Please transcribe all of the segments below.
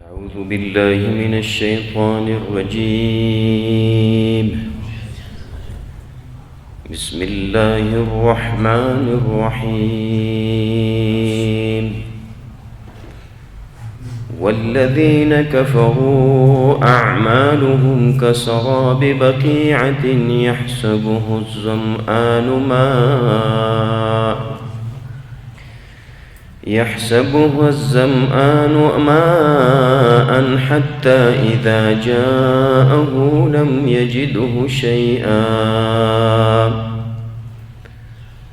أعوذ بالله من الشيطان الرجيم. بسم الله الرحمن الرحيم. والذين كفروا أعمالهم كسراب بقيعة يحسبه الظمآن ماء حتى إذا جاءه لم يجده شيئا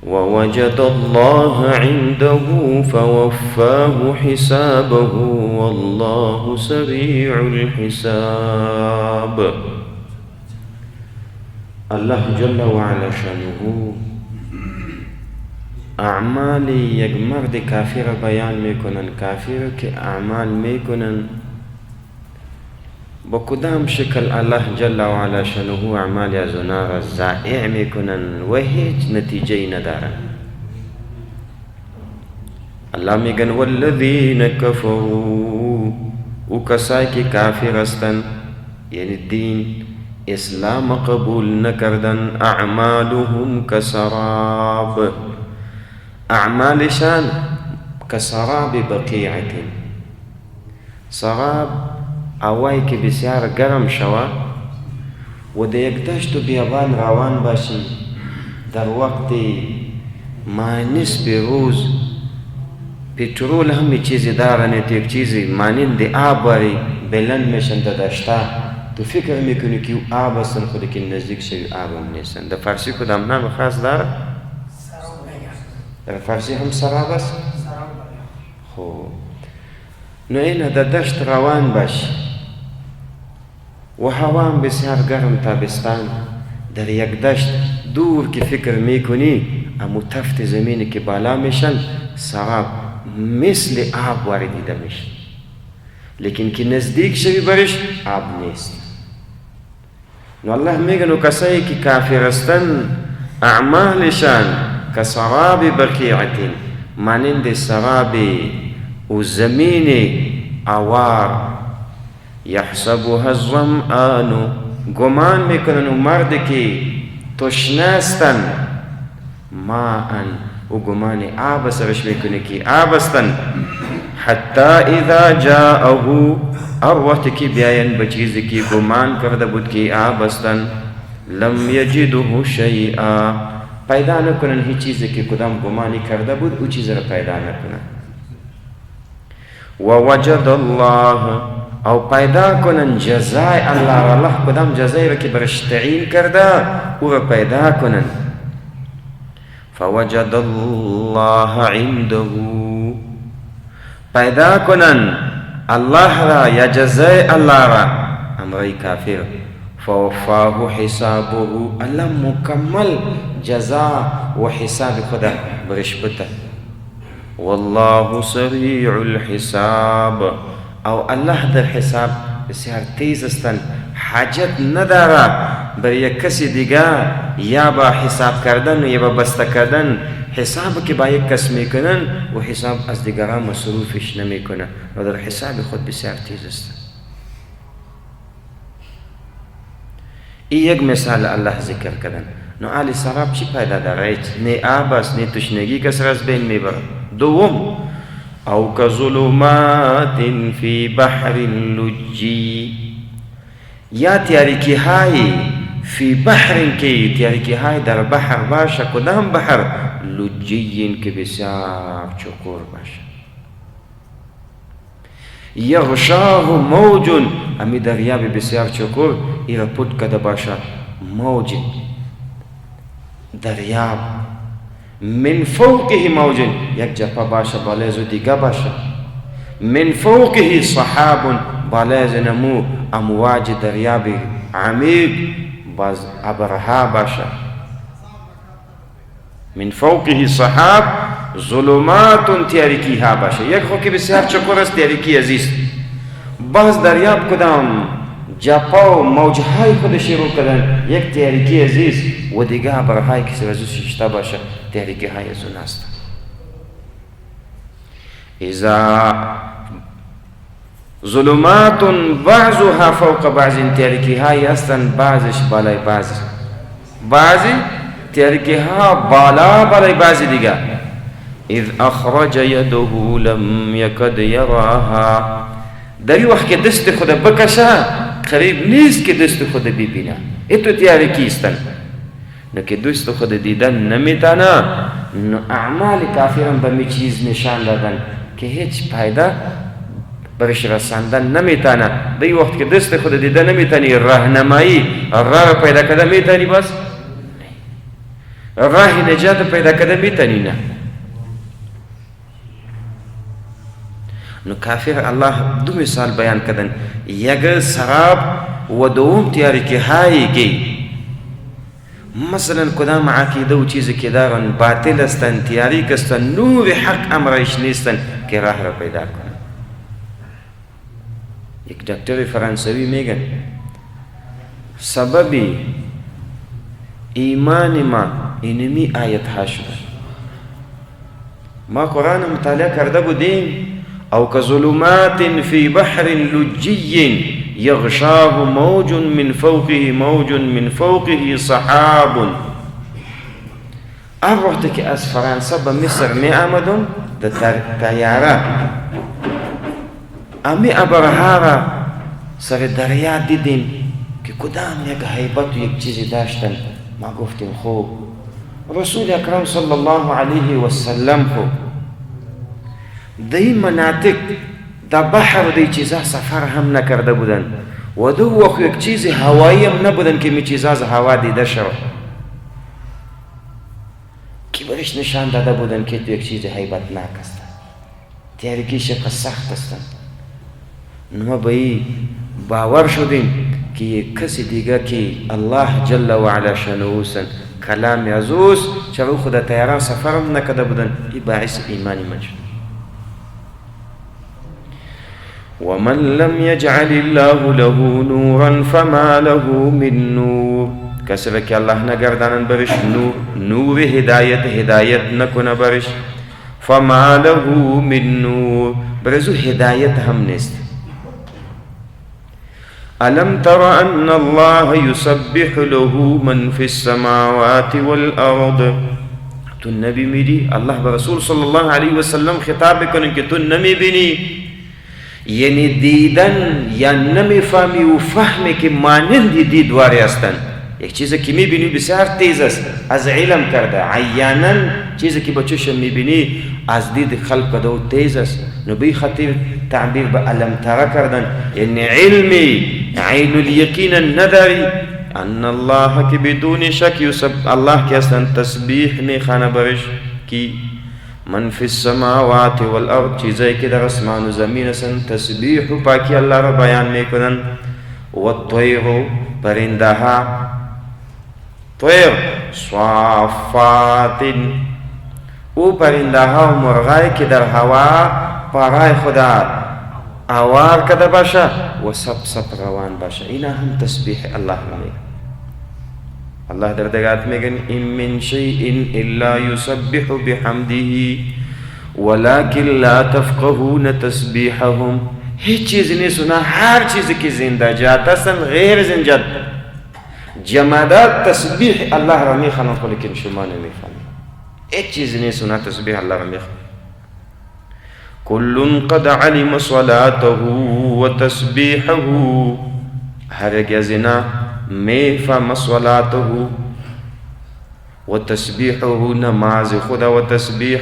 ووجد الله عنده فوفاه حسابه والله سريع الحساب. الله جل وعلا شانه اعمال یک مرد کافر بیان میکنن. کافر که اعمال میکنن با کدام شکل الله جل وعلا شانه اعمال از اونا را ضایع میکنن و هیچ نتیجه ندارن. الله میگن والذین کفروا، او کسایی که کافر هستند یعنی دین اسلام قبول نکردن، اعمالهم کسراب، اعمالشان کسراب بقیعت، سراب اوای که بسیار گرم شوه و در یک دشت و بیابان روان باشی در وقت نصف روز پترول همی چیزی دارن، تو یک چیزی مانند آب واری بلند میشن در دشتا، تو فکر میکنی که آب هستن خود که نزدیک شوی آب هم نیستن. در فارسی کدام نام خاص داره؟ در فارسی هم سراب است؟ خوب، نو این در دشت روان باش و هوا هم بسیار گرم تابستان، در یک دشت دور که فکر میکنی امو تفت زمینی که بالا میشن سراب مثل آب واری دیده میشن، لیکن که نزدیک شوی برش آب نیست. نو الله میگن و کسایی که کافر هستن اعمالشان کسراب بقیعت، مانند سراب و زمین اوار، یحسبها الظمآن، گمان میکنن و مرد که تشنستن، ماء و گمان آب سرش میکنه که آب استن، حتی اذا جاءه، اور وقت که بیاین بچیزی که گمان کرده بود که آب استن، لم یجده شیئا، پیدا نکنن هیچ چیزی که کدام گمانی کرده بود او چیز را پیدا نکنن. و وجد الله، او پیدا کنن جزای الله را، الله کدام جزای را که برش تعیین کرده او را پیدا کنن. فوجد الله عنده، پیدا کنن الله را یا جزای الله را، امرای کافر، فوفاه حسابه، الله مکمل جزا و حساب خدا برش بده. والله سریع الحساب، او الله در حساب بسیار تیز استن، حاجت نداره بر یک کسی دیگه یا با حساب کردن یا با بسته کردن. حساب که با یک کس میکنن و حساب از دیگران مصروفش نمیکنن و در حساب خود بسیار تیز استن. این یک مثال الله ذکر کردن. نو آل سراب چی پیدا داره؟ نه آب است نه تشنگی کس را از بین میبره. دوم، او کظلمات فی بحر لجی، یا تاریکی های فی بحر که تاریکی های در بحر باشه، کدام بحر؟ لجی که بسیار چکور باشه. یغشاه موج، امی دریاب بسیار چکور ایرا پود کده باشه موج دریاب، من فوقه موج، یک جپا باشه بالای زو دیگه باشه، من فوقه صحاب، بالای زو نمو امواج دریاب عمیق باز ابرها باشه، من فوقه صحاب ظلمات، تاریکی ها باشه. یک خو که بسیار چکور است تاریکی عزیز، باز دریاب کدام جپا و موجهای خود شروع کردن، یک تاریکی عزیز و دیگه ابرهای که سرزو ششتا باشه، تاریکی های از اون است. اذا ظلمات بعضها فوق بعض، تاریکی هایی هستند بعضش بالای بعضی تاریکی ها بالا بالای بعضی دیگر. اذ اخرج یده لم یکد یراها، در این وقت که دست خود بکشه قریب نیست که دست خود ببینه، اتو تاریکی استن، نو که دست خود دیدن نمیتانه، نو اعمال کافران به می چیز نشان دادن که هیچ پایده برش رساندن نمیتانه. در این وقت که دست خود دیدن نمیتانی، راهنمایی راه پیدا کرده میتانی، بس راه نجات پیدا کرده میتانی نه. نو کافر الله دو مثال بیان کردن، یک سراب و دوم تاریکی هایی که مثلا کدام عقیده و چیزی که دارن باطل استن، تاریک استن، نور حق امرش نیستن که راه را پیدا کنن. یک دکتر فرانسوی میگن سببی ایمان ما اینمی آیت ها شده. ما قرآن مطالعه کرده بودیم، او كظلمات في بحر لجي يغشاه موج من فوقه موج من فوقه سحاب. وقتی که از فرانسه به مصر می آمدم در طیاره، امی ابرها را سر دریا دیدیم که کدام یک هیبت و یک چیزی داشتن. ما گفتیم خوب رسول اکرم صلی الله علیه و سلم خوب دی مناطق دا بحر دی چیزا سفر هم نکرده بودن و دو وقت یک چیز هوایی هم نبودن که می چیزا از هوا دیده شد، که برش نشان داده بودن که تو یک چیز هیبتناک است، تاریکیش سخت است. ما به این باور شدیم که یک کسی دیگه که الله جل و علا شنوسن کلام عزوز چرا خدا تیاران سفر هم نکرده بودن، این باعث ایمانی من شد. ومن لم يجعل الله له نورا فما له من نور، کسی که الله نگردانن برش نور هدایت نکنه برش، فما له من نور، برزو هدایت هم نیست. ألم تر أن الله يسبح له من في السماوات والأرض، تو نبی میری الله برسول صلی الله علیه وسلم خطاب کنن که تو نمی بینی، یعنی دیدن یا نمیفهمی و فهمی که مانند دید واری هستن. یک چیزی که میبینی بسیار تیز است، از علم کرده، عیانا چیزی که با چشم میبینی از دید خلق کرده و تیز است. نبی خطیر تعبیر به علم تره کردن، یعنی علمی عین الیقین نداری ان الله که بدون شک الله که اصلا تسبیح میخانه برش کی من فی السماوات والارض، چیزایی که در اسمان و زمین هستند تسبیح و پاکی الله را بیان میکنن. و الطیر، پرنده ها، طیر صافات، او پرنده ها و مرغای که در هوا پارای خدا آوار کده باشه و سب روان باشه، اینا هم تسبیح الله میگن. الله در دگات میگن این من شیء الا یسبح بحمده ولكن لا تفقهون تسبیحهم، هیچ چیزی نیست اونا، هر چیزی که زنده جات هستن غیر زنده جمادات تسبیح الله را میخوانند لیکن شما نمیفهمید. هیچ چیزی نیست اونا تسبیح الله را میخوانند. كل قد علم صلاته وتسبيحه، هر گزنا میفهم صلاته وتسبيحه، نماز خدا و تسبیح.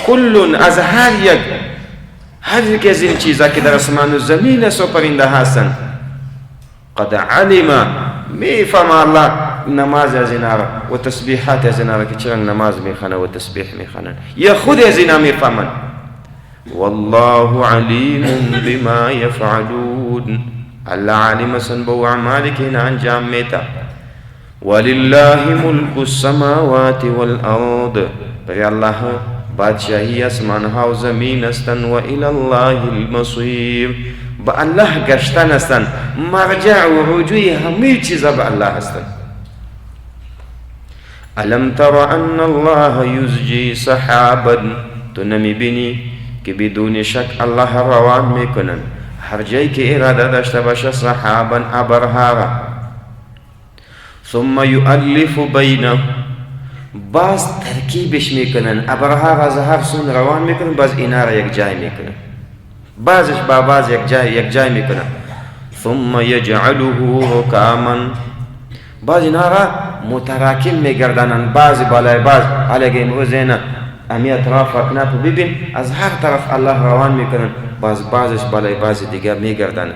كل از هر یک از این چیزا که در اسمان و زمین است و پرنده هستند، قد علم میفهم الله نماز از اینا را و تسبیحات از اینا را که چرا نماز میخوانند و تسبیح میخوانند، یا خود از اینا میفهمند. والله علیم بما یفعلون، الله علیم است با اعمالی که اینا انجام میده. ولله ملک السماوات والارض، برای الله بادشاهی اسمانها و زمین استن. و الی الله المصیر، با الله گشتن استن، مرجع و رجوع همه چیزا با الله هستن. الم تر ان الله یزجی سحابا، تو نمی بینی که بدون شک الله روان میکنن هر جایی که اراده داشته باشه سحابا ابرها را. ثم یؤلف بینه، باز ترکیبش میکنن، ابرها را هر سون روان میکنن، باز اینا را یک جای میکنن، بعضش با بعض یک جای میکنن. ثم یجعله رکاما، بعض اینا را متراکم میگردانن، بعض بالای بعض. حالا امروز اینا امی اطراف اکناف ببین از هر طرف الله روان میکنن، بعضش بالای بعض دیگر میگردانن.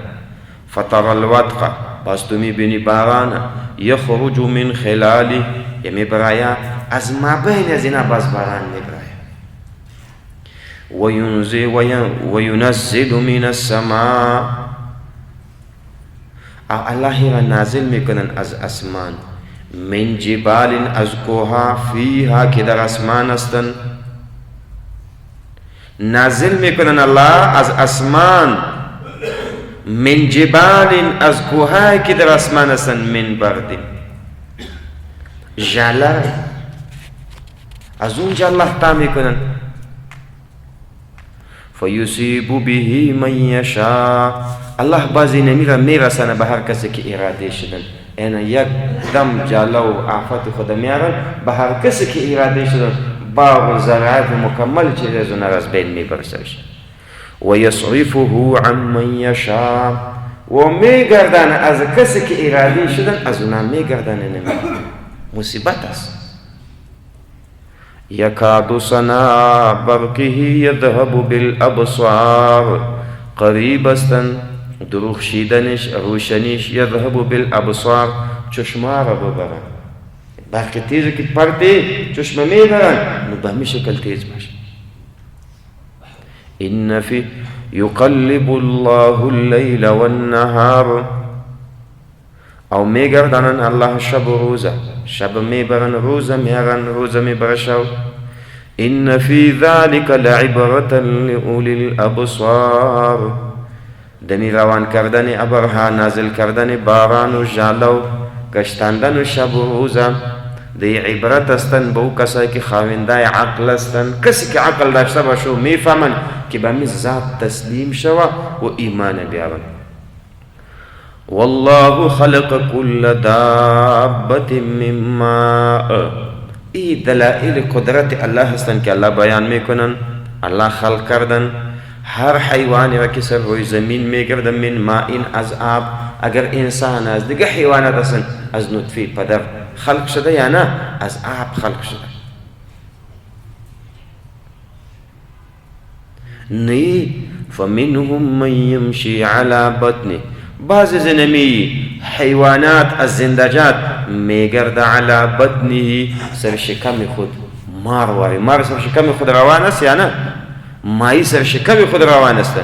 فطر الودق، باز تو میبینی باران یخرج من خلالی، میبرایا از مابین از اینا باز باران میبرایا. وینزل من السماء، الله را نازل میکنن از اسمان. من جبال، از کوها، فیها که در اسمان هستن. نازل میکنن الله از اسمان. من جبال، از کوهایی که در اسمان هستن. من برد، ژاله از اونجا الله تا میکنن. فیصیب به من یشاء، الله بعضی نمی را میرسانه به هر کسی که اراده شدن. یعنی یک دم جاله و آفت خود میارن به هر کسی که اراده شدن، باغ و زراعت مکمل چیز اون از بین میبرسش. و یصرفه عن من یشاء، و میگردن از کسی که اراده شدن از اونها میگردن. مصیبت است. یکاد سنا برقه یذهب بالابصار، قریب استن درخشیدنش روشنیش یذهب بالابصار، چشما را ببرن. برق تیزی که پرده چشم میبرن نو به همین شکل تیز باشه. این فی یقلب الله اللیل والنهار، او میگردانن الله شب و روزه، شب میبرن روزه میارن، روزه میبره شب. این فی ذلک لعبرة لأولی الابصار، دمی روان کردن ابرها، نازل کردن باران و ژاله و گشتاندن و شب و روزه دی عبرت استن به او کسایی که خاوندای عقل استن. کسی که عقل داشته باشه میفهمن که به میز ذات تسلیم شوه و ایمان بیارن. والله خلق كل دابة من ماء، ای دلائل قدرت الله هستن که الله بیان میکنن. الله خلق کردن هر حیوانی را که سر روی زمین میگردن من ماء، از آب. اگر انسان از دیگه حیوانات هستن از نطفه پدر خلق شده یا نه از آب خلق شده. نی فمنهم من یمشی علی بطنه، بعض زنمی حیوانات از زندجات میگرده علی بطنه، سر شکم خود مار واری. مار سر شکم خود روان است یا نه؟ مایی سر شکم خود روان است.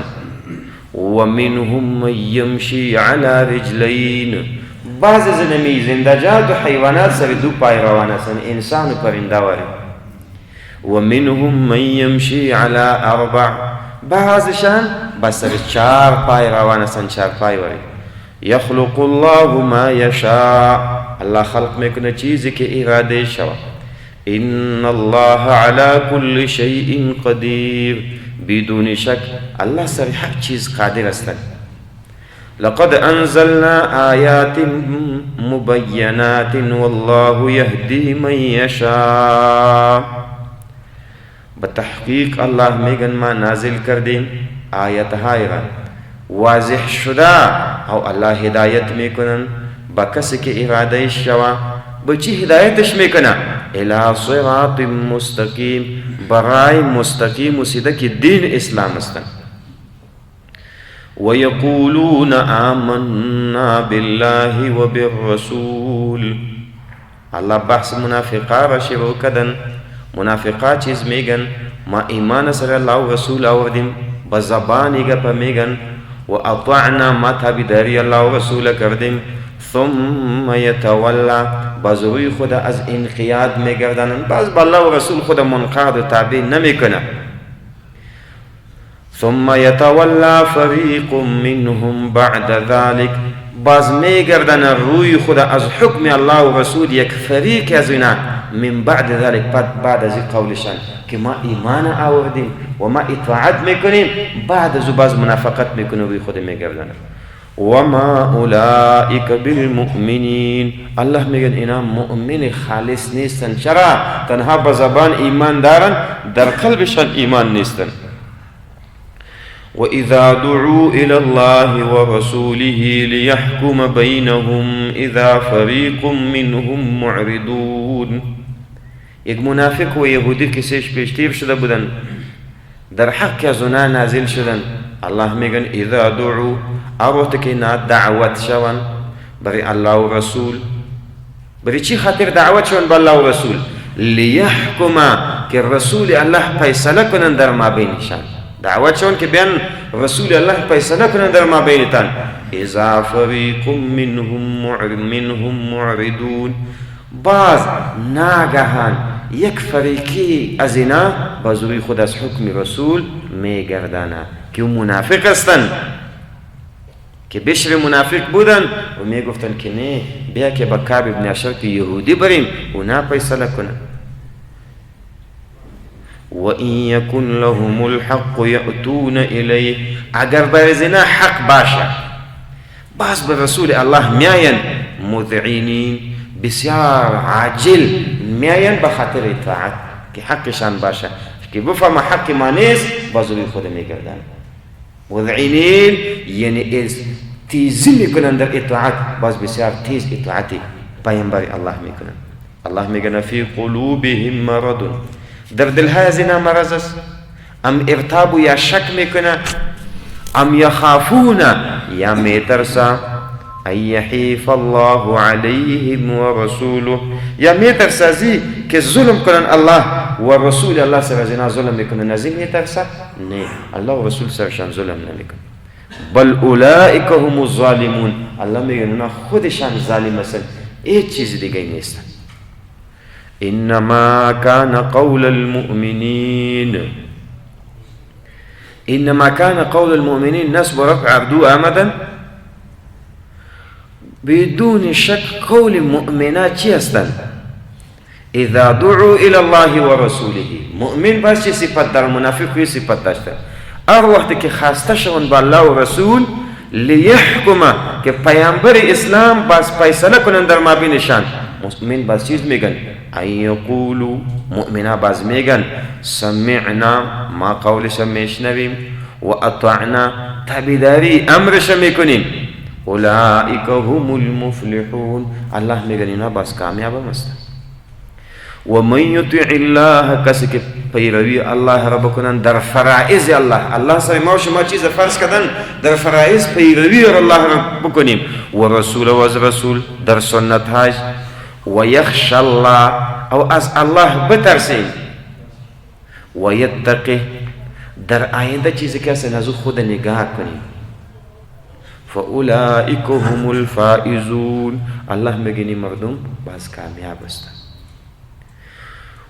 و منهم من یمشی علی رجلین، بعض زنمی زندجات و حیوانات سر دو پای روان است، انسان و پرنده واری. و منهم من یمشی علی اربع، بعضشان بس سر چار پای روان است، چار پای واری. یخلق الله ما یشاء، الله خلق میکنه چیزی که اراده شود. ان الله على كل شيء قدیر، بدون شک الله سر هر چیز قادر است. لقد انزلنا آیات مبینات والله یهدی من یشاء، بتحقیق الله میگن ما نازل کردیم آیت های را واضح شده او الله هدایت میکنن با کسی که اراده شوه. بچی هدایتش میکنه؟ الى صراط مستقیم، برای مستقیم و سیده که دین اسلام است. و یقولون آمنا بالله و بالرسول، الله بحث منافقا را شروع کردن. منافقا چیز میگن؟ ما ایمان سر الله و رسول آوردیم، بزبانی گپ میگن و اطعنا ما تابعداری الله و رسول کردیم. ثم یتولا، باز روی خود از انقیاد میگردن، باز با الله و رسول خود منقاد و تابع نمیکنه. ثم یتولا فریق منهم بعد ذلك، باز میگردن روی خود از حکم الله و رسول یک فریق از اینا من بعد ذلك بعد از قولشان که ما ایمان آوردیم و ما اطاعت میکنیم، بعد از باز منافقت میکنه و بی خود میگردن. وما اولئک بالمؤمنین، الله میگن اینا مؤمن خالص نیستن. چرا؟ تنها به زبان ایمان دارن، در قلبشان ایمان نیستن. وإذا دعوا إلى الله ورسوله ليحكم بينهم إذا فريق منهم معرضون. یک منافق و یهودی کسیش پیشتیر شده بودن، در حق از اونا نازل شدن. الله میگن اذا دعوا، وقتی که اینا دعوت شون برای الله و رسول. برای چی خاطر دعوت شون به الله و رسول؟ لیحکم، که رسول الله فیصله کنن در ما بینشان. دعوت شون که بیان رسول الله فیصله کنن در ما بینتان. اذا فریق منهم معرضون، باز ناگهان یک فریقی از اینا باز روی خود از حکم رسول میگردانه که منافق هستن، که بشر منافق بودن و میگفتن که نه بیا که با کعب ابن اشرف یهودی بریم اونا فیصله کنن. وَإِن يَكُنْ لَهُمُ الْحَقُّ يَأْتُونَ إِلَيْهِ، اگر برای زنا حق باشه باز به رسول الله میاین مذعنین، بسیار عاجل میاین به خاطر اطاعت که حقشان باشه، که بفهم حق ما نیست باز روی خود میگردن. مذعنین یعنی تیزی میکنن در اطاعت، باز بسیار تیز اطاعتی پیامبر الله میکنن. الله میگن فی قلوبهم مرض، در دلهای از اینا مرض است. ام ارتابو، یا شک میکنه. ام یخافون، یا میترسه. ان یحیف الله علیهم و رسوله، یا میترسه که ظلم کنن الله و رسول الله سر از اینا ظلم میکنن. از این میترسه؟ نه، الله و رسول سرشان ظلم نمیکنن. بل اولئک هم الظالمون، الله میگن اونا خودشان ظالم هستن، هیچ چیز دیگه نیستن. انما كان قول المؤمنين نصب رفع عبدو امدا، بدون شك قول مؤمنات چی هستند؟ اذا دعوا الى الله ورسوله، مؤمن بس چی صفت در، منافق چی صفت داشته؟ هر وقت که خواسته شون با الله و رسول لیحکم، که پیامبر اسلام بس فیصله کنن در مابینشان، مؤمن باز چیز میگن ان یقولوا، مؤمنا باز میگن سمعنا، ما قولش میشنویم، و اطعنا، تابعداری امرش میکنیم. اولئک هم المفلحون، الله میگن اینا باز کامیاب هستن. و من یطع الله، کسی که پیروی الله را بکنن در فرائض الله، الله سر ما و شما چیز فرض کردن، در فرائض پیروی الله را بکنیم. و رسول و از رسول در سنت هاش. و یخشى الله، او از الله بترسیم. و یتقه، در آینده چیزی که هستن از خود نگاه کنیم. فاولئک هم الفائزون، الله میگه مردم باز کامیاب هستن.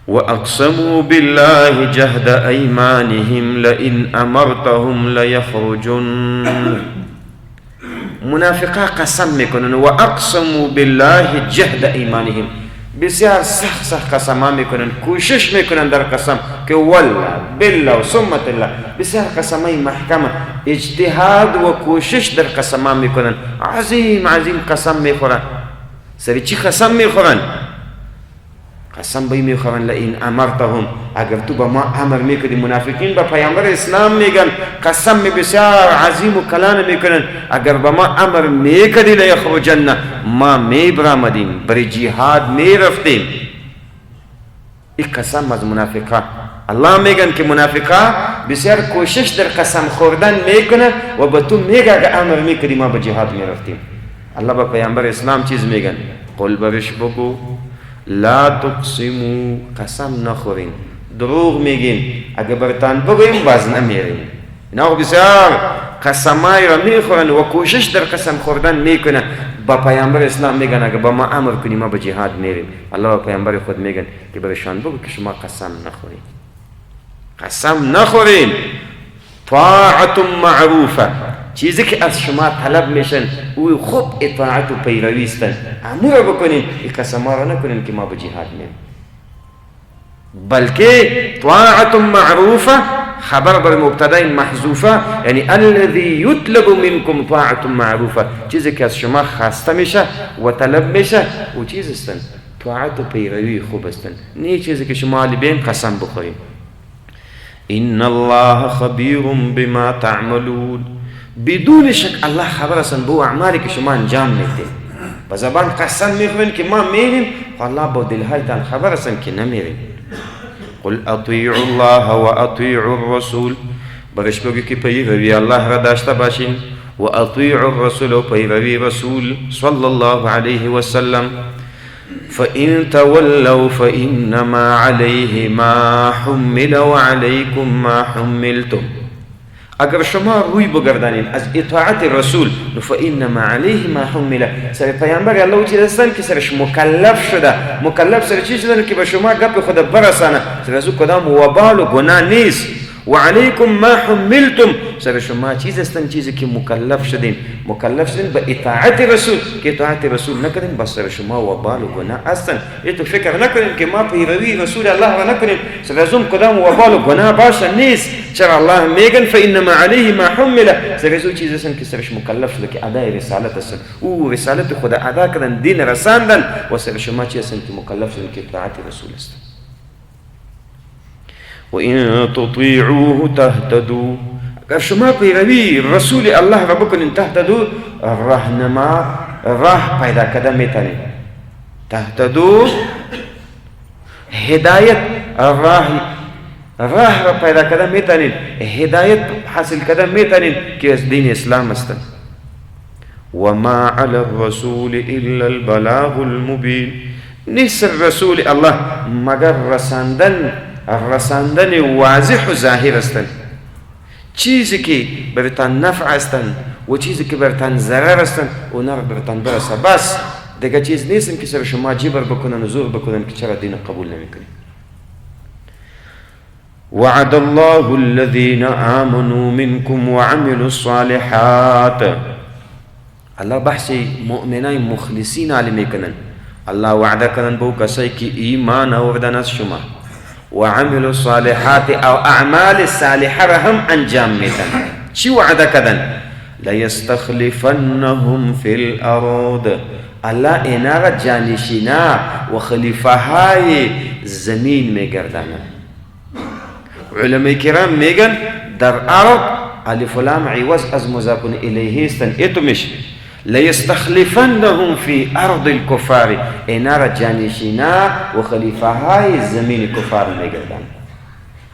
واقسموا بالله جهد ایمانهم لئن امرتهم لیخرجن، منافقا قسم میکنن. و اقسموا بالله جهد ایمانهم، بسیار سخت قسم میکنن، کوشش میکنن در قسم که والله بالله و ثمت الله، بسیار قسمای محکم، اجتهاد و کوشش در قسم میکنن. عظیم قسم میخورن. سری چی قسم میخورن؟ قسم بایی میخورن لئن امرتهم، اگر تو با ما امر میکنی. منافقین با پیامبر اسلام میگن قسم بسیار عظیم و کلان میکنن، اگر با ما امر میکنی لیخرجن، ما میبرامدیم برای جهاد میرفتیم. این قسم از منافقا. الله میگن که منافقا بسیار کوشش در قسم خوردن میکنن و با تو میگه اگر امر میکنی ما به جهاد میرفتیم. الله با پیامبر اسلام چیز میگن؟ قل برش بگو لا تقسمو، قسم نخورین، دروغ میگین، اگه برتان بگویم باز نمیرین. اینا بسیار قسمای را میخورن و کوشش در قسم خوردن میکنن. با پیامبر اسلام میگن اگه با ما امر کنیم ما به جهاد میریم. الله و پیامبر خود میگن که برشان بگو که شما قسم نخورین، قسم نخورین. طاعت معروفه، چیزی که از شما طلب میشن او خوب اطاعت و پیروی استن، امور بکنین. این قسم ها را نکنین که ما به جهاد میریم. بلکه طاعت معروفه خبر بر مبتدای محذوفه، یعنی الذی یطلب منکم طاعت معروفه، چیزی که از شما خواسته میشه و طلب میشه و چیز استن طاعت و پیروی خوب استن، نه چیزی که شما لبین قسم بخوریم. ان الله خبیر بما تعملون، بدون شک الله خبر است به اعمالی که شما انجام میدید. با زبان قسم میخورین که ما میریم، الله با دلهایتان خبر است که نمیریم. قل اطیعوا الله و اطیعوا الرسول، برش بگو که پیروی الله را داشته باشین و اطیعوا الرسول و پیروی رسول صلی الله علیه و سلم. فإن تولوا فإنما عليه ما حمل وعليكم ما حملتم، اگر شما روی بگردانید از اطاعت رسول فإنما عليه ما حمل، سر پیامبر الله چی هستن که سرش مکلف شده، مکلف سر چی شدن که به شما گپ خود برسانه، سر از کدام وبال و گناه نیست. و علیکم ما حملتم، سر شما چیز هستن چیزی که مکلف شدین به اطاعت رسول، که اطاعت رسول نکنین بس سر شما وبال و گناه هستن. تو فکر نکنین که ما پیروی رسول الله را نکنین سر از کدام وبال و گناه باشه، نیست. چرا الله میگن فانما علیه ما حمل، سر از چیز هستن که سرش مکلف شده که ادای رسالت هستن، او رسالت خود ادا کردن، دین رساندن، و سر شما چیز هستن که مکلف شدن که اطاعت رسول هستن. وَإِن تُطِيعُوهُ تَهْتَدُوا، اگر شما پیروی رسول الله را بکنین تهتدو، راه پیدا کرده میتونین. تهتدو هدایت، راه را پیدا کرده میتونین، هدایت حاصل کرده میتونین که از دین اسلام هستن. وما على الرسول الا البلاغ المبین، نیست رسول الله مگر رساندن واضح و ظاهر هستن، چیزی که برتان نفع هستن و چیزی که برتان ضرر هستن اونا برتان برسه، بس دیگه چیز نیستن که سر شما جبر بکنن و زور بکنن که چرا دین قبول نمیکنین. وعد الله الذين آمنوا منكم وعملوا الصالحات، الله بحث مؤمنای مخلصین علی میکنن. الله وعده کنن بو کسایی که ایمان آوردن از شما و عملوا الصالحات او اعمال صالحه را هم انجام میدن. چی وعده کردن؟ لیستخلفنهم فی الارض، الله اینا را جانشینا و خلیفه های زمین میگردانن. علماء کرام میگن در ارض الف لام عوض از مضاف الیه استن، ایتو میشه لیستخلفنهم فی ارض الكفار، اینا را جانشینا و خلیفه های زمین کفار میگردن.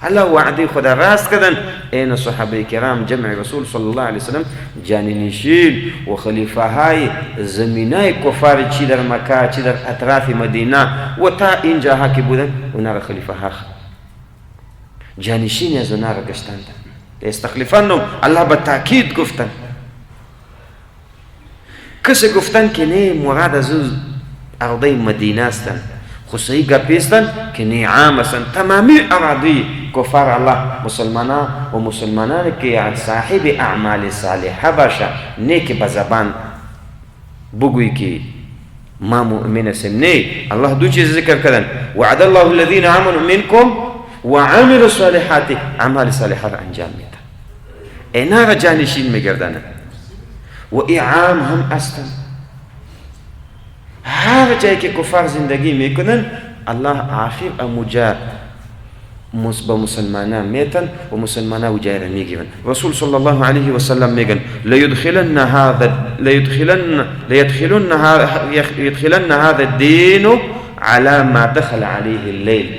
الله وعده خدا راست کردن، این صحابه کرام جمع رسول صلی الله علیه وسلم جانشین و خلیفه های زمینای کفار چی در مکه چی در اطراف مدینه و تا اینجا ها که بودن اونا را خلیفه ها جانشین از اونا را گشتند. لیستخلفنهم الله به تاکید گفتن. کسی گفتن که نه مراد از ارضی مدینه هستن، خصوصی گپیستن که نه عام هستن تمامی اراضی کفار الله مسلمانان که صاحب اعمال صالحه باشه، نه که به زبان بگوی که ما مؤمن هستیم. نه، الله دو چیز ذکر کردن، وعد الله الذين آمنوا منكم وعملوا الصالحات، اعمال صالحه را انجام میدن، اینا را جانشین میگردن. و اعام هم هستن، هر جایی که کفار زندگی میکنن الله آخر اموجا به مسلمانان میتن و مسلمانان وجای را میگیرن. رسول صلی الله علیه و سلم میگن لیدخلن هذا الدین على ما دخل عليه الليل،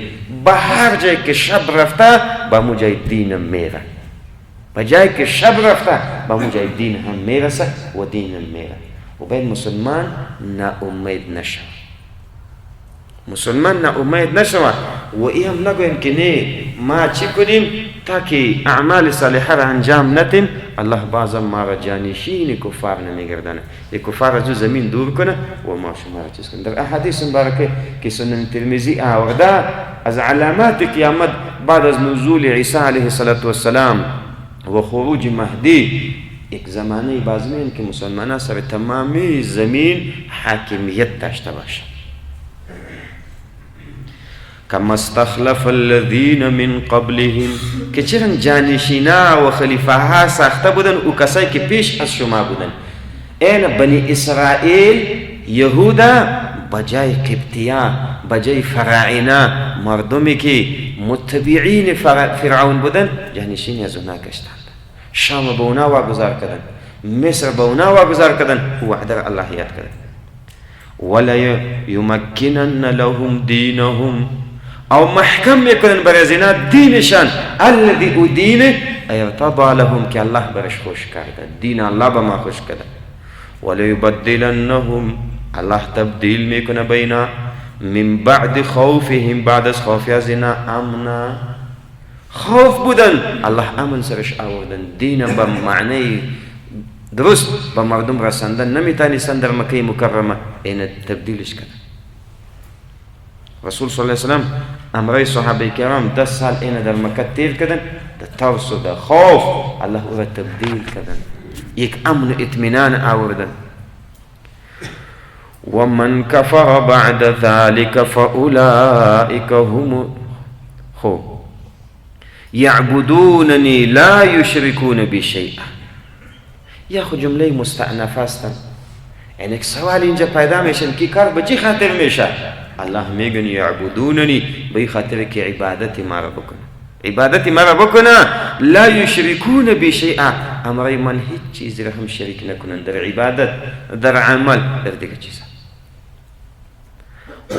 به هر جایی که شب رفته به موجای دین میرن، به جایی که شب رفته به موجای دین هم میرسه و دین هم میره. و باید مسلمان ناامید نشه، مسلمان ناامید نشه و ای هم نگوین که نه ما چی کنیم تا که اعمال صالحه را انجام ندیم، الله بعضا ما را جانشین کفار نمیگردانه، یک کفار از زمین دور کنه و ما شما را چیز کنه. در احادیث مبارکه که سنن ترمذی آورده از علامات قیامت بعد از نزول عیسی علیه السلام و خروج مهدی، یک زمانه بازمین که مسلمان سر تمامی زمین حاکمیت داشته باشه. کما استخلف الذین من قبلهم که چرا جانشینا و خلیفه ها ساخته بودن او کسایی که پیش از شما بودن. این بنی اسرائیل یهودا بجای قبطیان بجای فراعنه مردمی که متبعین فرعون بودن جانشین از اونا گشتند. شام به اونا واگذار کردن، مصر به اونا واگذار کردن. وعده الله یاد کردن ولا یمکنن لهم دینهم او محکم میکنن برای زینا دینشان الذی او دین ارتضى لهم که الله برش خوش کرده. دین الله به ما خوش کرده. ولا یبدلنهم الله تبدیل میکنه بینا من بعد خوفهم بعد از خوف از زنا امنا. خوف بودن الله امن سرش آوردن. دین به معنی درست به مردم رساندن نمیتونستن در مکه مکرمه این تبدیلش کردن. رسول صلی الله علیه وسلم امرای صحابه کرام 10 سال این در مکه تیر کردن. در ترس و در خوف الله او را تبدیل کردن، یک امن و اطمینان آوردن. ومن كفر بعد ذلك فأولئك هم يعبدونني لا يشركون بي شيئا. یا خود جمله مستأنفه هستن. یعنی یک سوال اینجا پیدا میشن که کار به چی خاطر میشه؟ الله میگن یعبدوننی به خاطر که عبادت ما را بکنه. عبادت ما را بکنه لا یشرکون بی شیئا. امرای من هیچ چیزی را هم شریک نکنن در عبادت، در عمل، در دیگه چیزا.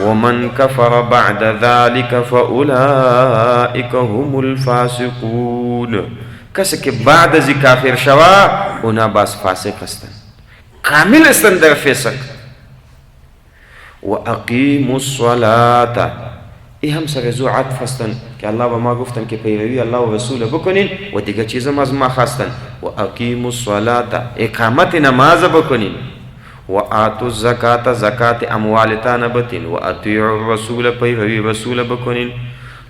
ومن كفر بعد ذلك فأولئك هم الفاسقون. کسی که بعد از کافر شوا اونا باز فاسق هستن، کامل هستن در فسق. و اقیموا الصلاة ای هم سر زو عطف هستن که الله و ما گفتن که پیروی الله و رسول بکنین و دیگه چیز از ما خواستن. و اقیموا الصلاة اقامت نماز بکنین. و آتوا الزکاة زکات اموالتان بتین. و اطیعوا الرسول پیروی رسول بکنین.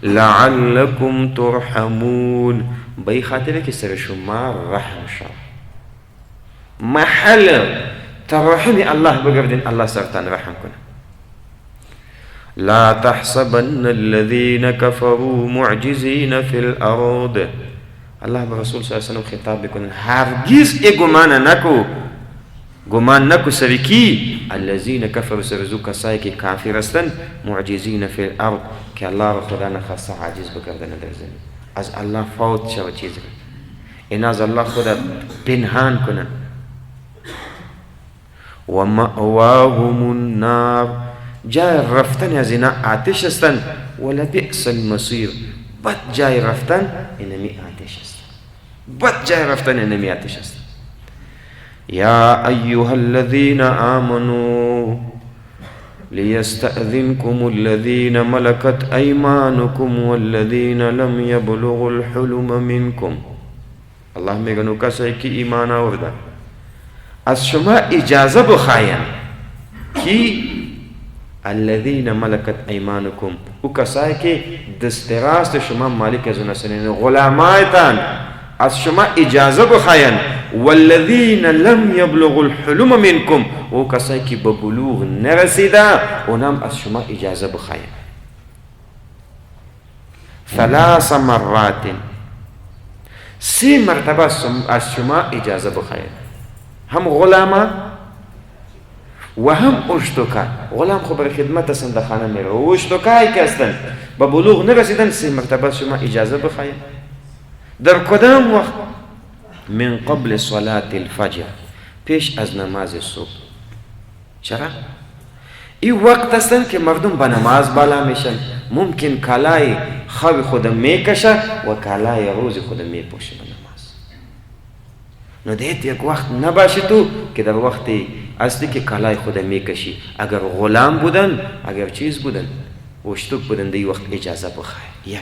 لعلكم ترحمون بی خاطر که سر شما رحم شد. محل ترحم الله بگردین الله سرتان رحم کنه. لا تحسبن الذين كفروا معجزين في الارض. الله به رسول صلی الله علیه وسلم خطاب بکنه هرگز گمان نکو سر کی الذين كفروا سر زو کسایی که کافر هستند معجزین فی الارض که الله را خدا نخواسته عاجز بگردن در زمین، از الله فوت شو چیز این از الله خدا پنهان کنن. و مأواهم النار جای رفتن از اینا آتش هستند. ولبئس المصیر بد جای رفتن اینمی آتش هستند. بد جای رفتن اینمی آتش هستند. یا ایها الذین آمنوا لیستأذنکم الذین ملکت ایمانکم والذین لم یبلغوا الحلم منکم. الله میگه نو کسی که ایمان آورده از شما اجازه بخواین که الذین ملکت ایمانکم او کسایی که دست راست شما مالک از اون هستند، غلامایتان از شما اجازه بخواین. والذین لم یبلغوا الحلم منکم او کسایی که به بلوغ نرسیده اونم از شما اجازه بخواین. 3 مرات 3 مرتبه از شما اجازه بخواین. هم غلامه و هم اشتکا. غلام خو بر خدمت هستن در خانه میره و اشتکایی که هستن به بلوغ نرسیدن 3 مرتبه شما اجازه بخواین. در کدام وقت؟ من قبل صلاة الفجر پیش از نماز صبح. چرا؟ این وقت هستن که مردم به نماز بالا میشن، ممکن کالای خواب خود میکشه و کالای روز خود میپوشه به نماز. نو دیت یک وقت نباشه تو که در وقتی اصلی که کالای خود میکشی اگر غلام بودن اگر چیز بودن وشتوک بودن دی وقت اجازه بخواه. یک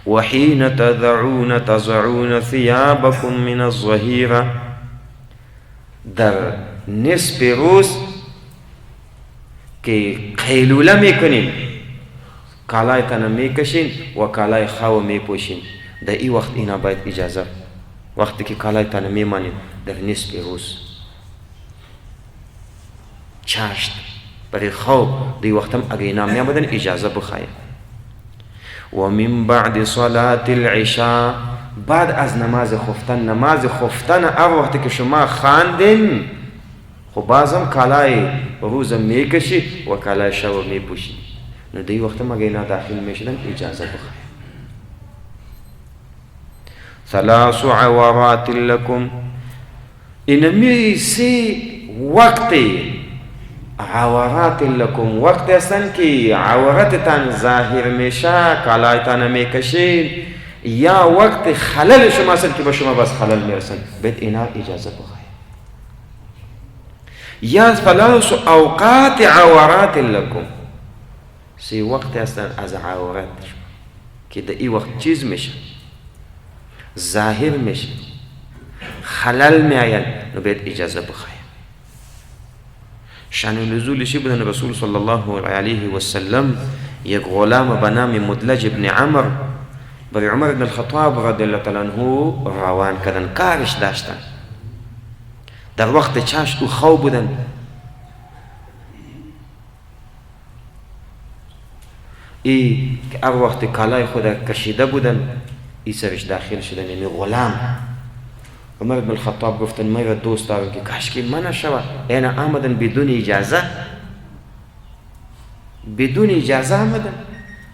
وحين تضعون ثيابكم من الظهيرة در نصف روز که قیلوله میکنین کالای تنه میکشین و کالای خو میپوشین در این وقت اینا باید اجازه وقتی که کالای تنه میمانین در نصف روز چاشت برای خواب دی وقتم اگه اینا می آمدن اجازه بخواهی. و من بعد صلاة العشاء، بعد از نماز خفتن هر وقت که شما خواندین خب بازم کالای روز میکشی و کالای شب میپوشی، نو دی وقتم اگه اینا داخل میشدن اجازه بخواهی. ثلاث عورات لكم، اینمی سی وقت عورات لكم، وقت هستن که عورتتان ظاهر میشه، کالایتان میکشید، یا وقت خلل شما هستن که به شما بس خلل میرسن، باید اینا اجازه بخواهید. یا ثلاث اوقات عورات لكم، سی وقت هستن از عورت که در ای وقت چیز میشه، ظاهر میشه، خلل میآید، نو باید اجازه بخواهید. شأن نزولشی بودن رسول صلی الله علیه و سلم یک غلام به نام مدلج ابن عمر برای عمر بن الخطاب رضی الله تعالی عنه روان کردن، کارش داشتن. در وقت چاش او خواب بودن، ای که هر وقت کالای خود کشیده بودن ای سرش داخل شدن، یعنی غلام. عمر بن الخطاب گفتن میرا دوست دارم که کاش که من شوه، اینا آمدن بدون اجازه، بدون اجازه آمدن.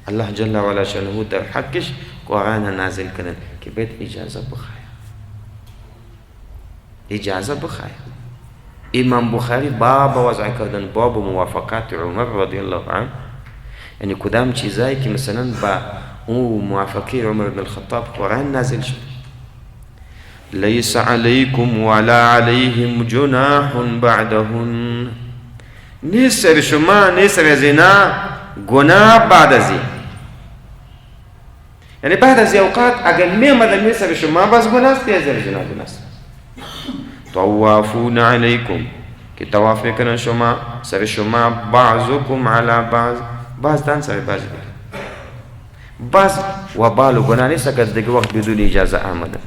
الله جل و علا شانه در حقش قرآن نازل کردن که باید اجازه بخواهی، اجازه بخواهی. امام بخاری باب وضع کردن، باب موافقات عمر رضی الله عنه، یعنی کدام چیزایی که مثلا با او موافقی عمر بن الخطاب قرآن نازل شد. لیس علیکم ولا علیهم جناح بعدهن، نیست سر شما نیست سر زنا گناه بعد از این، یعنی بعد از اوقات اگر می آمدن نیست سر شما بس گناه است یا سر زنا گناه است. طوافون علیکم، که طواف میکنن شما سر شما، بعضکم علی بعض دان سر بعض بعض و بالو گناه نیست اگر دیگه وقت بدون اجازه آمدن.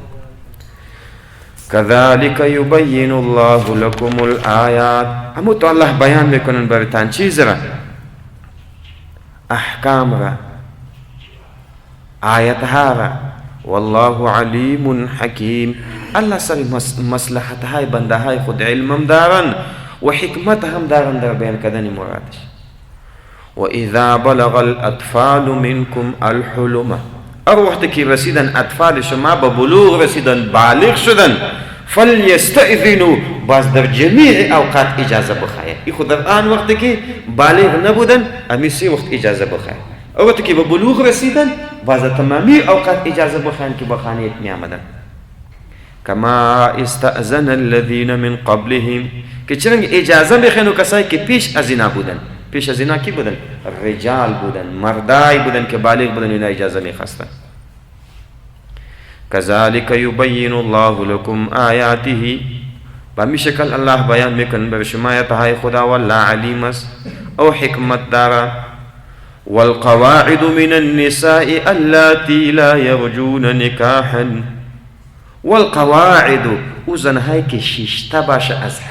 كذلك يبين الله لكم الآيات، همو تو الله بیان میکنن برتان چیز را، احکام را، آیت ها را. والله علیم حکیم، الله سر مصلحت های بنده های خود علمم دارن و حکمت هم دارن در بیان کردن مرادش. و اذا بلغ الاطفال منكم الحلم، ار وقت که رسیدن اطفال شما به بلوغ رسیدن، بالغ شدن، فلیستئذنوا، باز در جمیع اوقات اجازه بخواهید. ای خود در آن وقت که بالغ نبودن امی سی وقت اجازه بخواهید، وقتی که به بلوغ رسیدن باز تمامی اوقات اجازه بخواهید که بخانیت می آمدن. کما استأذن الذین من قبلهم، که چرنگ اجازه بخواهید کسایی که پیش از اینا بودن. پیش از اینا کی بودن؟ رجال بودن، مردای بودن که بالغ بودن، اینا اجازه میخواستن. كذلك يبين الله لكم آياته، بمی شکل الله بیان میکن بر شما آیاتهای خدا، والله علیم است او حکمت دارا. والقواعد من النساء اللاتي لا يرجون نکاحا، والقواعد او زنهایی که شیشته باشه از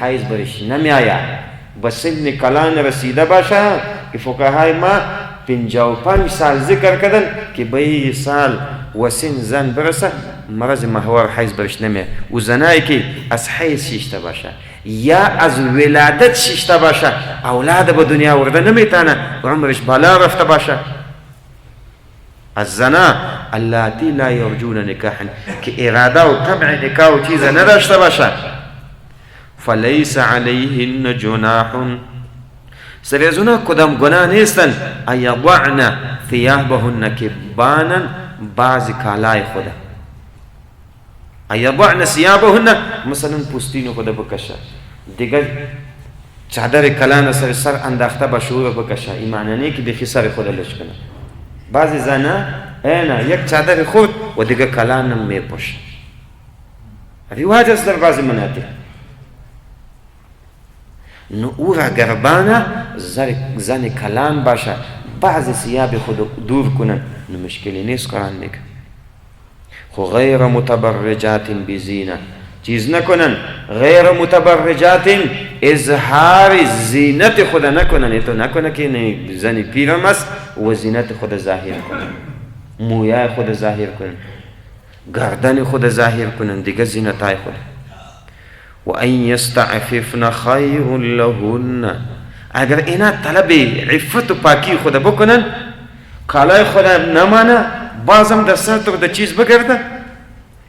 حیض برش نمی آید، بسن کلان رسیده باشه، که فقهای ما 55 سال ذکر کردن که به این سال و سن زن برسه مرض محور حیض برش نمیه. و زنایی که از حیض شیشته باشه یا از ولادت شیشته باشه، اولاد به دنیا ورده نمیتانه و عمرش بالا رفته باشه. از زنا اللاتی لا یرجون نکاحا، که اراده و طبع نکاح و چیز نداشته باشه. فلیس علیهن جناح، سر از اونا کدام گناه نیستن، ایضعن ثیابهن، که بانن بعض کالای خدا. ایضعن ثیابهن، مثلا پوستین خدا بکشه، دیگر چادر کلان سر انداخته با شعور بکشه، این معنی نیست که بخی سر خدا لش کنه. بعضی زنها اینا یک چادر خود و دیگر کلان هم میپوشه، رواج است در بعضی مناطق. نو او را گربانه زن کلان باشه، بعض ثیاب خود دور کنن، نو مشکلی نیست. قرآن میگه خو غیر متبرجات بزینه، چیز نکنن، غیر متبرجات، اظهار زینت خود نکنن. تو نکنه که زنی پیرم است و زینت خود ظاهر کنن، مویای خود ظاهر کنن، گردن خود ظاهر کنن، دیگه زینتای خود. و ان یستعففن خیر لهن، اگر اینا طلب عفت و پاکی خود بکنن، کالای خود نمانه، بازم در سطر در چیز بگرده،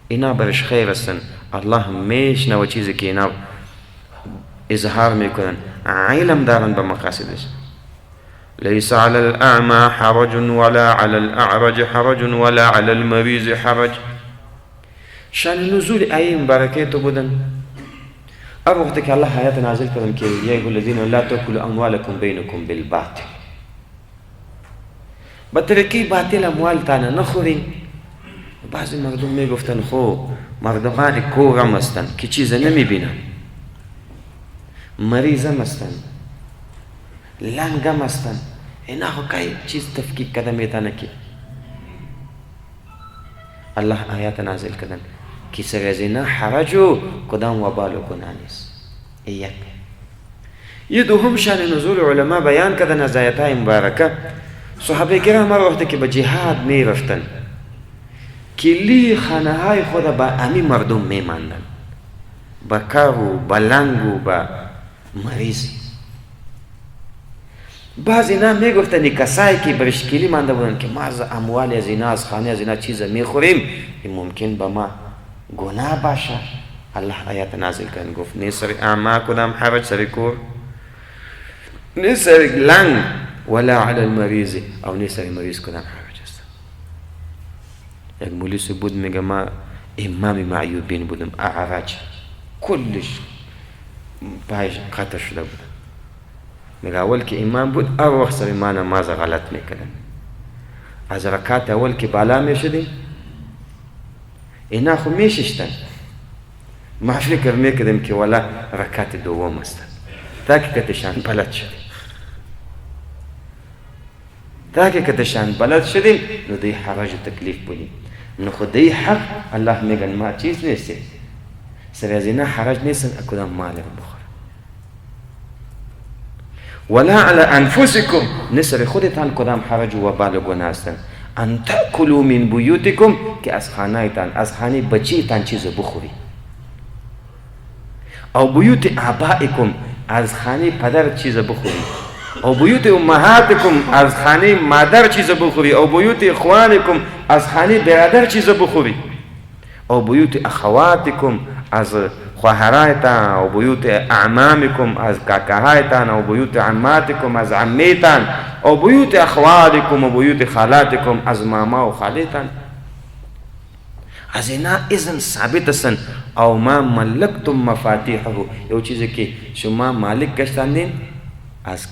اینا برش خیر هستن. الله میشنه و چیزی که اینا اظهار میکنن علم دارن به مقاصدش. لیس علی الاعمى حرج ولا علی الاعرج حرج ولا علی المریض حرج. شان نزول آیه مبارکه تو بودن اب وقتی که الله آیات نازل کردن که یا ایها الذین لا تاکلوا اموالکم بینکم بالباطل، با طریقی باطل اموال تانا نخورین. بعضی مردم میگفتن خو مردمان کورم هستن که چیز نمیبینن، مریضم هستن، لنگم هستن، اینا خو کای چیز تفکیک کده میتانه که الله آیات نازل کردن که سر از اینا حرجو کدام وبال و گناه نیست. یه دوم شان نزول علما بیان کردن از آیاتای مبارکه. صحابه کرام هر وقتی که به جهاد می رفتن کلی خانه های خود با امی مردم می ماندن، با کارو، با لنگو، با مریض. بعض اینا می گفتن کسایی که برشکلی مانده بودن که ما از اموال از اینا، از خانه از اینا چیز می خوریم، این ممکن با ما گناه باشه. الله آیات نازل کردن گفت نه سر اعما کدام حرج، سر کور، نه سر لنگ، ولا علی المریض، او نه سر مریض کدام حرج است. یک مولیس بود میگه ما امام معیوبین بودم، اعرج کلش پایش قطع شده بود. میگه اول که امام بود او وقت سر ما نماز غلط میکردن، از رکعت اول که بالا میشدیم اینا خو میششتن، ما فکر میکردم که والا رکعت دوم است، تا که کتشان بلد شدیم، تا که کتشان بلد شدیم نو دی حرج و تکلیف بودیم. نو خودی حق الله میگن ما چیز نیستی، سر از اینا حرج نیستن کدام مال بخور. ولا على انفسكم، نسر خودتان کدام حرج و وبال و گناه هستن. ان تاکلوا من بیوتکم، که از خانه‌تان، از خانه بچیتان چیز بخوری. او بیوت آبائکم، از خانه پدر چیز بخوری. او بیوت امهاتکم، از خانه مادر چیز بخوری. او بیوت اخوانکم، از خانه برادر چیز بخوری. او بیوت اخواتکم، از خواهرایتان. او بیوت اعمامکم، از کاکاهایتان. او بیوت عماتکم، از عمیتان. او بیوت اخوالکم، و بیوت خالاتکم، از ماما و خالیتان. از اینا اذن ثابت هستن. او ما ملکتم مفاتیحه، یو چیزی که شما مالک گشتندین از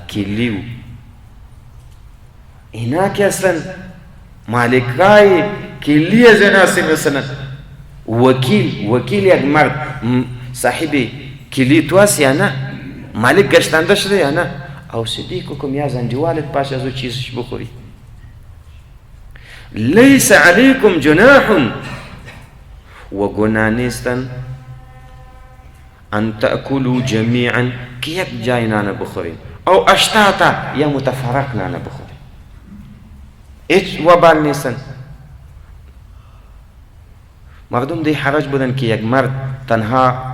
کلیو، اینا که هستن مالکای کلی از اینا هستن. مثلا وکیل یک مرد صاحب کلی تو هست یا نه؟ مالک گشتنده شده یا نه؟ او صدیقکم، یا زنجوالت باشه از او چیزش بخوری. لیس علیکم جناح، و گناه نیستن ان تأکلوا جمیعا، که یک جای نانه بخورین، او اشتاتا، یا متفرق نانه بخورین. هیچ وبال نیستن. مردم دی حرج بودن که یک مرد تنها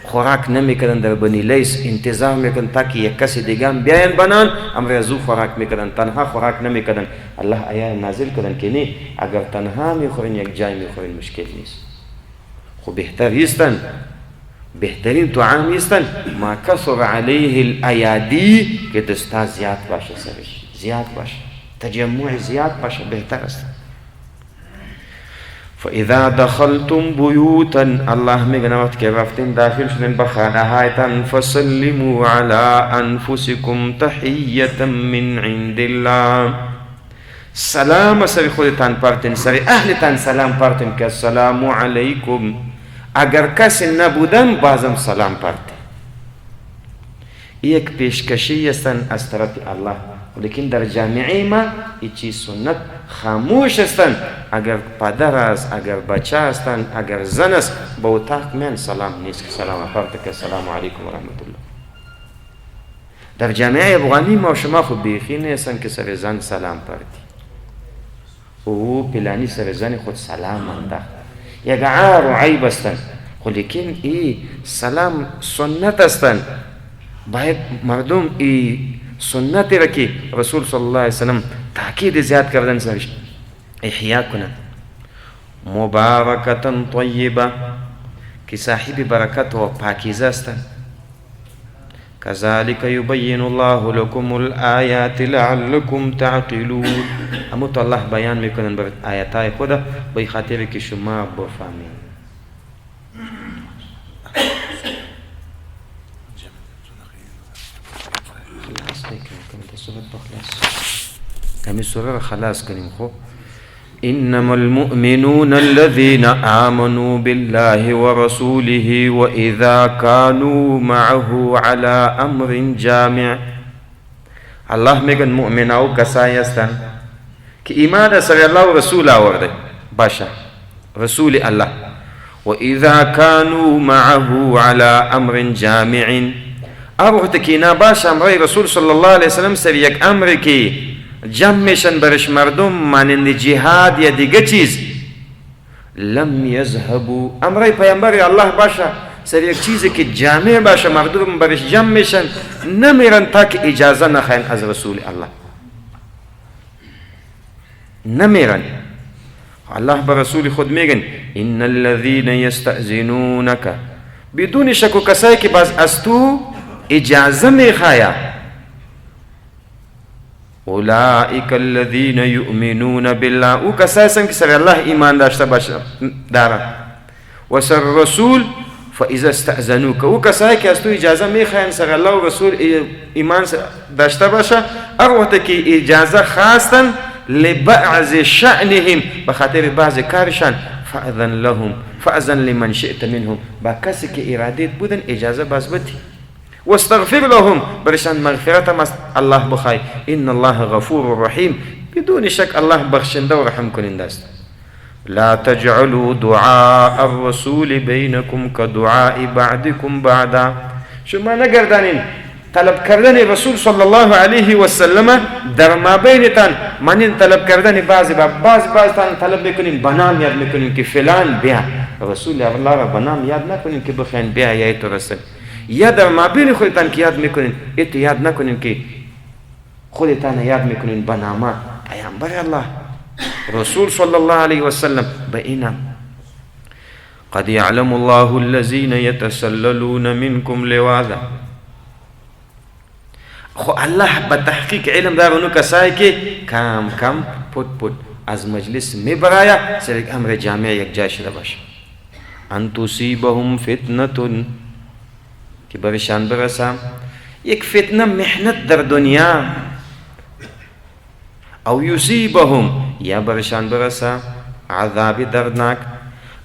خوراک نمیکردن در بنی لیس، انتظار میکردن تا که یک کسی دیگه بیاین بنان امر ازو خوراک میکردن، تنها خوراک نمیکردن. الله آیه نازل کردن که نه، اگر تنها میخورین یک جای میخورین مشکل نیست. خب بهتر ایستن، بهترین طعام ایستن ما کثر علیه الایادی، که دستا زیاد باشه، سرش زیاد باشه، تجمع زیاد باشه، بهتر است. فاذا دخلتم بیوتا، الله میگه وقتی که رفتین داخل شدین به خانه هایتان، فسلموا علی انفسکم تحیة من عند الله، سلام سر خودتان پرتین، سر اهلتان سلام پرتین که السلام علیکم. اگر کسی نبودن بازم سلام پرتین. یک پیشکشی هستن از طرف الله، لیکن در جامعه ما ایچی سنت خاموش هستن. اگر پدر است، اگر بچه هستند، اگر زن است، به اتاق میان سلام نیست که سلام فرد که سلام علیکم و رحمت الله. در جامعه افغانی ما شما خود بیخی نیستن که سر زن سلام پردی، او پلانی سر زن خود سلام منده یک عار و عیب استن، خو لیکن ای سلام سنت استن، باید مردم ای سنتی را که رسول صلی اللہ علیہ وسلم تاکید زیاد کردن سرش احیا کنند. مبارکتا طیبه که صاحب برکت و پاکیزه استن. كذلك يبين الله لكم الآيات لعلكم تعقلون. هموت الله بیان میکنن بر آیاتای خدا به خاطر که شما بفهمید. خلاص نکنیم سورت بخلاص همین سوره خلاص کنیم. خب إنما المؤمنون الذين آمنوا بالله ورسوله وإذا كانوا معه على أمر جامع. الله میگن مؤمناو کسایی هستند که ایمان سر الله و رسول آورده باشه، رسول الله. وإذا كانوا معه على أمر جامع، اب وقت که اینا باشه امر رسول صلی الله علیه وسلم سر یک امر که جمع میشن برش مردم مانند جهاد یا دیگه چیز، لم یذهبوا، امر پیامبر الله باشه سر یک چیزی که جامع باشه مردم برش جمع میشن، نمیرن تا که اجازه نخواین از رسول الله، نمیرن. الله بر رسول خود میگن ان الذين يستأذنونك، بدون شک و کسایی که باز از تو اجازه میخوایا، اولئک الذین یؤمنون بالله، او کسایی هستند که سر الله ایمان داشته باشه دارن، و سر رسول فاذا استأذنوک، او کسایی که از تو اجازه میخواین سر الله و رسول ایمان داشته باشه، هر وقت که اجازه خواستن لبعض شأنهم، بخاطر بعض کارشان، فاذن لهم فاذن لمن شئت منهم، با کسی که ارادت بودن اجازه باز بدی، واستغفر لهم، برشان مغفرت الله بخای، ان الله غفور رحیم، بدون شک الله بخشنده و رحم کننده است. لا تجعلوا دعاء الرسول بينكم كدعاء بعضكم بعضا، شما نگردانین طلب کردن رسول صلی الله علیه و سلم در ما بینتان مانند طلب کردن بعضی تان طلب بکنین، بنام یاد میکنین که فلان بیا، رسول الله را بنام یاد نکنین که بخواین بیا یا تو رسول، یا در مابین خودتان که یاد میکنین ایتو یاد نکنین که خودتان یاد میکنین بنامه پیامبر الله رسول صلی الله علیه و سلم به اینم. قد يعلم الله الذين يتسللون منكم لواذا، خو الله به تحقیق علم دار اونو کسایی که کم کم پت از مجلس میبرایا سر یک امر جامع یک جای شده باشه. ان تصیبهم فتنه، که برشان برسم یک فتنه محنت در دنیا، او یصیبهم، یا برشان برسم عذاب دردناک.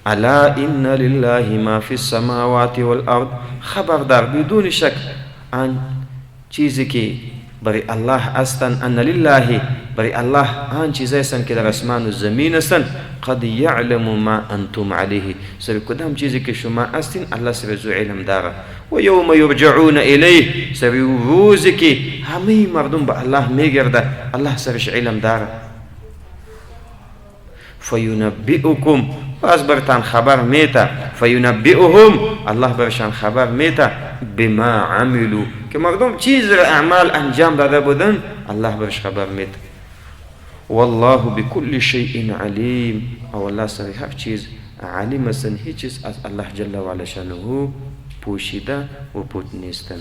الا ان لله ما فی السماوات والارض، خبردار بدون شک آن چیزی که برای الله هستند، ان لله برای الله آن چیزایی هستند که در آسمان و زمین هستند. قد یعلم ما انتم علیه، سر کدام چیزی که شما هستین الله سر زو علم داره. و یوم یرجعون الیه، سر روزی که همه مردم به الله میگرده الله سرش علم داره. فینبئکم، باز برتان خبر میتا، فینبئهم، الله برشان خبر میتا بما عملو، که مردم چیز را اعمال انجام داده بودن الله برش خبر میتا. والله بكل شيء علیم، او الله سر هر چیز علیم است، هیچ چیز از الله جل و علا شانه پوشیده و پوت نیستن.